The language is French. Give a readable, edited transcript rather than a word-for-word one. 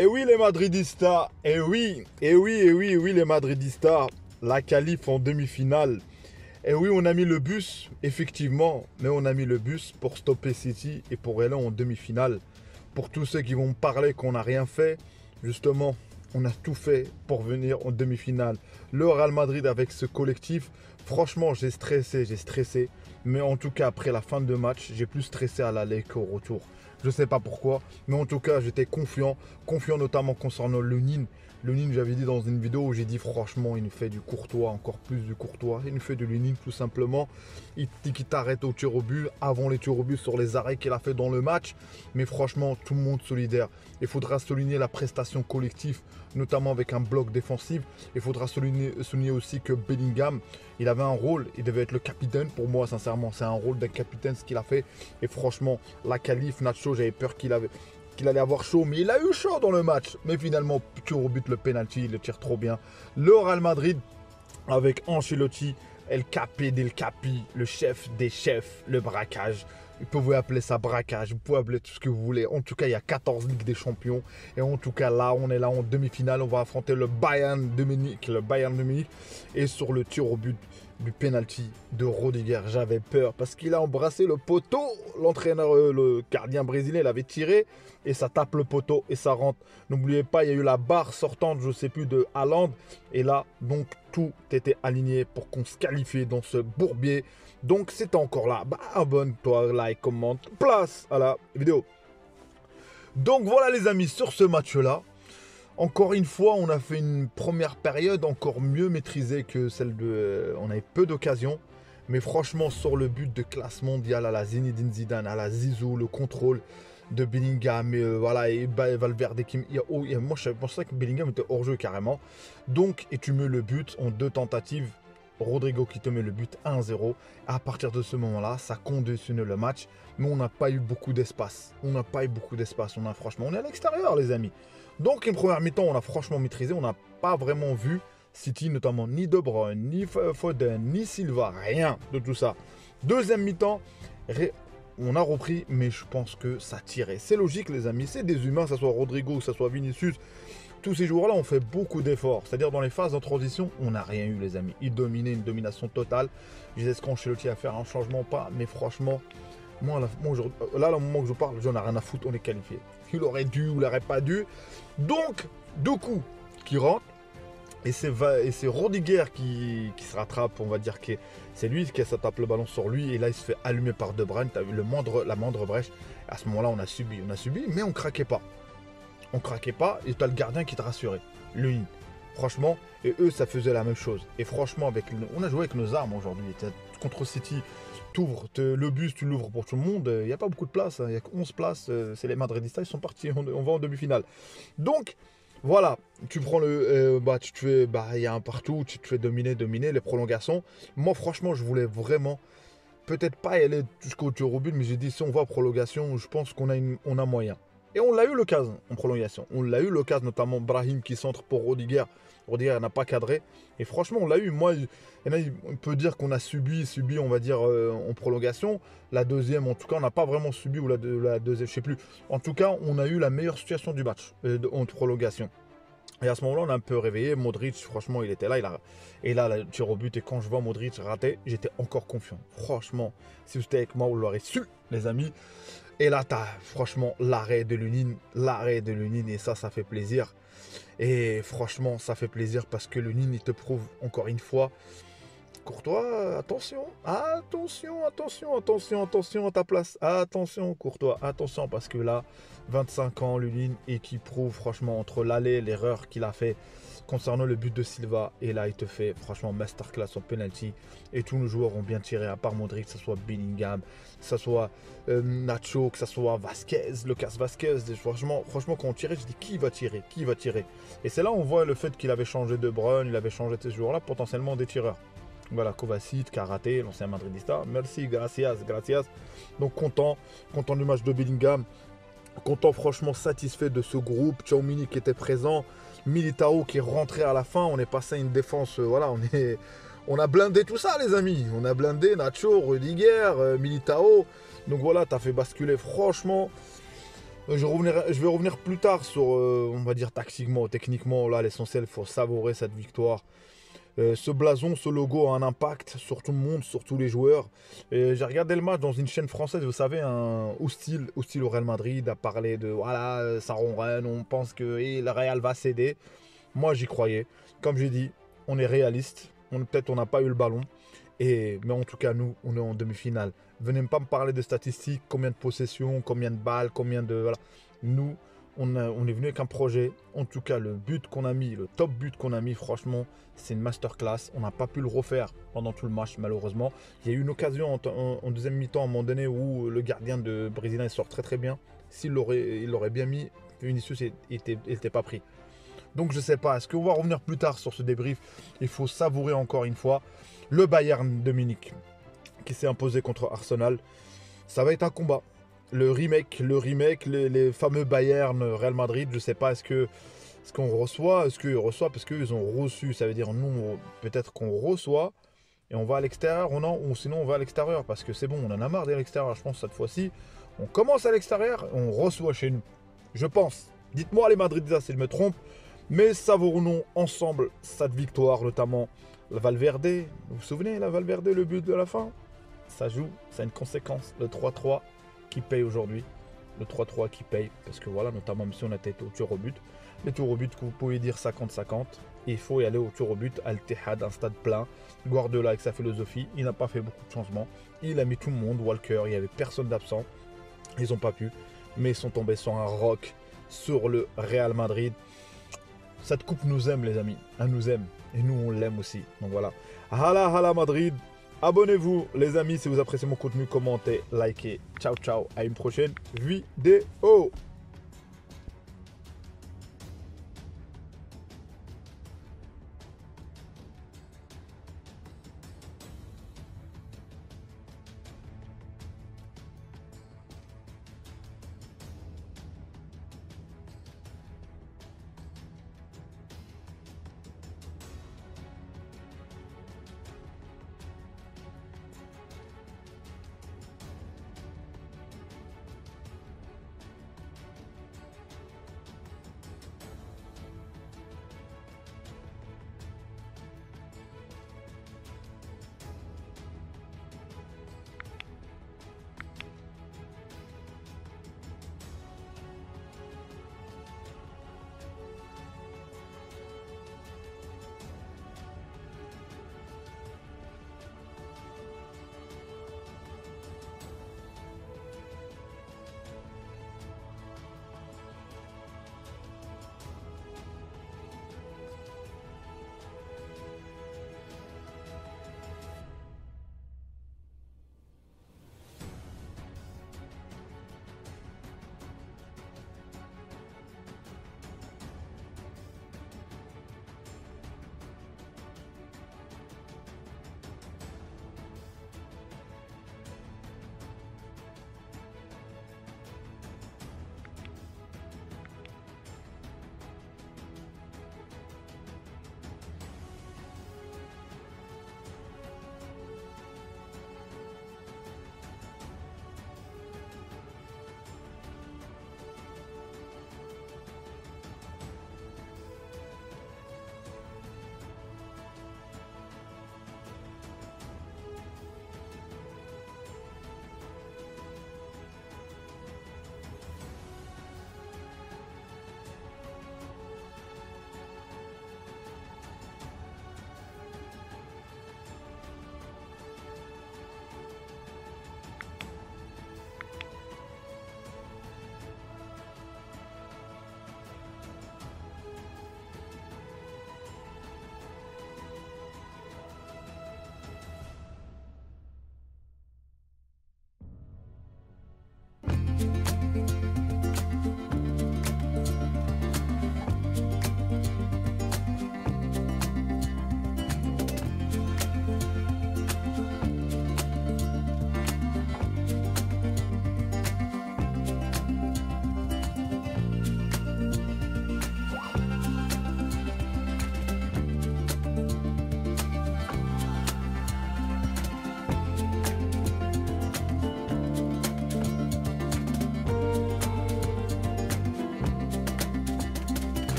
Et oui les Madridistas, et oui les Madridistas, la qualif en demi-finale. Et oui on a mis le bus, effectivement, mais on a mis le bus pour stopper City et pour aller en demi-finale. Pour tous ceux qui vont me parler qu'on n'a rien fait, justement, on a tout fait pour venir en demi-finale. Le Real Madrid avec ce collectif, franchement j'ai stressé. Mais en tout cas après la fin de match, j'ai plus stressé à l'aller qu'au retour. Je ne sais pas pourquoi, mais en tout cas j'étais confiant notamment concernant le Nîmes. Le Nîmes, j'avais dit dans une vidéo où j'ai dit franchement, il nous fait du Courtois, encore plus du Courtois. Il nous fait de l'Nîmes tout simplement. Il dit qu'il t'arrête au tir au but, avant les tirs au but sur les arrêts qu'il a fait dans le match. Mais franchement, tout le monde solidaire. Il faudra souligner la prestation collective, notamment avec un bloc défensif. Il faudra souligner aussi que Bellingham, il avait un rôle, il devait être le capitaine. Pour moi, sincèrement, c'est un rôle d'un capitaine ce qu'il a fait. Et franchement, la qualif, Nacho, j'avais peur qu'il allait avoir chaud, mais il a eu chaud dans le match. Mais finalement, tir au but, le penalty, il le tire trop bien. Le Real Madrid, avec Ancelotti, El Capi del Capi, le chef des chefs, le braquage. Vous pouvez appeler ça braquage, vous pouvez appeler tout ce que vous voulez. En tout cas, il y a 14 Ligues des Champions. Et en tout cas, là, on est là en demi-finale. On va affronter le Bayern de Munich. Et sur le tir au but du penalty de Rudiger, j'avais peur parce qu'il a embrassé le poteau. L'entraîneur, le gardien brésilien, il avait tiré et ça tape le poteau et ça rentre. N'oubliez pas, il y a eu la barre sortante, je ne sais plus, de Haaland. Et là, donc, tout était aligné pour qu'on se qualifie dans ce bourbier. Donc, c'est encore là. Bah, abonne-toi, like, commente, place à la vidéo. Donc, voilà les amis, sur ce match-là, encore une fois, on a fait une première période encore mieux maîtrisée que celle de... on avait peu d'occasions. Mais franchement, sur le but de classe mondiale à la Zinedine Zidane, à la Zizou, le contrôle de Bellingham, voilà, et Valverde qui... moi, je pensais que Bellingham était hors-jeu carrément. Donc, et tu mets le but en 2 tentatives. Rodrigo qui te met le but 1-0. À partir de ce moment-là, ça conditionne le match. Mais on n'a pas eu beaucoup d'espace. Franchement, on est à l'extérieur, les amis. Donc, une première mi-temps, on a franchement maîtrisé. On n'a pas vraiment vu City, notamment ni De Bruyne, ni Foden, ni Silva. Rien de tout ça. Deuxième mi-temps, on a repris, mais je pense que ça tirait. C'est logique, les amis. C'est des humains, que ce soit Rodrigo, que ce soit Vinicius. Tous ces joueurs-là ont fait beaucoup d'efforts. C'est-à-dire dans les phases de transition, on n'a rien eu, les amis. Ils dominaient, une domination totale. Je disais, est-ce qu'Ancelotti a fait un changement ou pas? Mais franchement, moi, là, au moment que je parle, j'en ai rien à foutre, on est qualifié. Il aurait dû ou il n'aurait pas dû. Donc, 2 coups qui rentrent. Et c'est Rudiger qui se rattrape, on va dire que c'est lui qui tape le ballon sur lui. Et là, il se fait allumer par De Bruyne. Tu as vu la moindre brèche. À ce moment-là, on a subi, mais on craquait pas. Et tu as le gardien qui te rassurait. Lui, franchement, et eux, ça faisait la même chose. Et franchement, on a joué avec nos armes aujourd'hui. Contre City, le bus, tu l'ouvres pour tout le monde. Il n'y a pas beaucoup de place. Il n'y a que 11 places. C'est les Madridistas, ils sont partis. On va en demi-finale. Donc, voilà. Tu prends il y a un partout. Tu te fais dominer les prolongations. Moi, franchement, je voulais vraiment... Peut-être pas y aller jusqu'au tir au but, mais j'ai dit, si on va en prolongation, je pense qu'on a moyen. Et on l'a eu l'occasion en prolongation. On l'a eu l'occasion, notamment Brahim qui centre pour Rudiger. Rudiger n'a pas cadré. Et franchement, on l'a eu. Moi, on peut dire qu'on a subi, on va dire, en prolongation. La deuxième, en tout cas, on n'a pas vraiment subi, ou la deuxième, je ne sais plus. En tout cas, on a eu la meilleure situation du match en prolongation. Et à ce moment-là, on a un peu réveillé. Modric, franchement, il était là. Et là, le tir au but. Et quand je vois Modric rater, j'étais encore confiant. Franchement, si vous étiez avec moi, vous l'aurez su, les amis. Et là, t'as franchement l'arrêt de Lunin. Et ça fait plaisir. Et franchement, ça fait plaisir parce que Lunin, il te prouve encore une fois. Courtois, attention à ta place. Attention, Courtois, attention parce que là, 25 ans, Lunin, et qui prouve franchement entre l'erreur qu'il a fait concernant le but de Silva, et là il te fait franchement masterclass en penalty, et tous nos joueurs ont bien tiré à part Modric, que ce soit Bellingham, que ce soit Nacho, que ce soit Lucas Vazquez. Franchement quand on tirait, je dis qui va tirer, et c'est là on voit le fait qu'il avait changé De Bruyne, il avait changé de ces joueurs-là, potentiellement des tireurs. Voilà, Kovacic, Karaté, l'ancien Madridista. Merci, gracias. Donc content du match de Bellingham. Content, franchement satisfait de ce groupe. Tchouaméni qui était présent. Militao qui est rentré à la fin. On est passé à une défense. Voilà, on a blindé tout ça, les amis. On a blindé Nacho, Rudiger, Militao. Donc voilà, t'as fait basculer. Franchement, Je vais revenir plus tard sur, on va dire tactiquement, techniquement. Là, l'essentiel, il faut savourer cette victoire. Ce blason, ce logo a un impact sur tout le monde, sur tous les joueurs. J'ai regardé le match dans une chaîne française, vous savez, un hostile au Real Madrid, a parlé de voilà, ça ronronne, on pense que le Real va céder. Moi, j'y croyais. Comme j'ai dit, on est réaliste. Peut-être on n'a pas eu le ballon. Mais en tout cas, nous, on est en demi-finale. Venez pas me parler de statistiques, combien de possessions, combien de balles, combien de... Voilà. Nous, on est venu avec un projet. En tout cas, le but qu'on a mis, le top but qu'on a mis, franchement, c'est une masterclass. On n'a pas pu le refaire pendant tout le match, malheureusement. Il y a eu une occasion en deuxième mi-temps, à un moment donné, où le gardien de brésilien il sort très très bien. Il l'aurait bien mis, Vinicius n'était pas pris. Donc je sais pas, est-ce qu'on va revenir plus tard sur ce débrief? Il faut savourer encore une fois le Bayern de Munich qui s'est imposé contre Arsenal. Ça va être un combat. Le remake, les fameux Bayern Real Madrid, je sais pas, est-ce qu'on reçoit, est-ce qu'ils reçoivent, parce qu'ils ont reçu, ça veut dire nous, peut-être qu'on reçoit et on va à l'extérieur, ou sinon on va à l'extérieur, parce que c'est bon, on en a marre d'aller à l'extérieur, je pense cette fois-ci. On commence à l'extérieur et on reçoit chez nous. Je pense. Dites-moi les Madridistas si je me trompe, mais savourons ensemble cette victoire, notamment la Valverde. Vous vous souvenez, la Valverde, le but de la fin? Ça joue, c'est une conséquence. Le 3-3 qui paye aujourd'hui. Le 3-3 qui paye, parce que voilà, notamment si on a été au tir au but. Les tirs au but, que vous pouvez dire 50-50. Il faut y aller au tir au but, Al-Ittihad, un stade plein. Guardiola avec sa philosophie, il n'a pas fait beaucoup de changements. Il a mis tout le monde, Walker, il n'y avait personne d'absent. Ils n'ont pas pu, mais ils sont tombés sur un rock sur le Real Madrid. Cette coupe nous aime, les amis. Elle nous aime. Et nous, on l'aime aussi. Donc voilà. Hala Madrid. Abonnez-vous, les amis, si vous appréciez mon contenu. Commentez, likez. Ciao, ciao. À une prochaine vidéo.